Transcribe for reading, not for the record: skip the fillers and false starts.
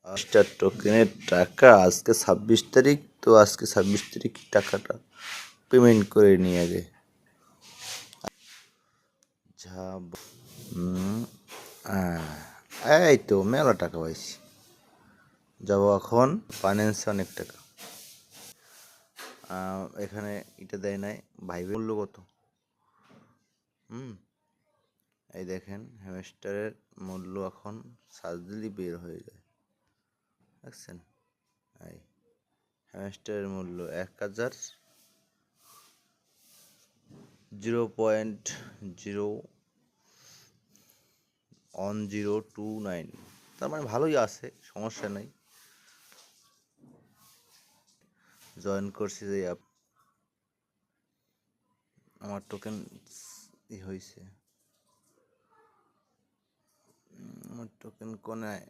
Star টোকেনের টাকা আজকে 26 তারিখ, তো আজকে 26 তারিখ টাকাটা পেমেন্ট করে নিয়ে আগে এই তো মেলা টাকা পাইছি। যাবো এখন ফাইন্যান্সে অনেক টাকা। এখানে এটা দেয় নাই ভাই, মূল্য কত? এই দেখেন হ্যামস্টারের মূল্য এখন সার্চ দিলেই বের হয়ে যায়, দেখছেন? এই হ্যামস্টারের মূল্য 0.1029, তার মানে ভালোই আছে, সমস্যা নেই। জয়েন করছি যে আমার টোকেন হয়েছে, আমার টোকেন কোনায়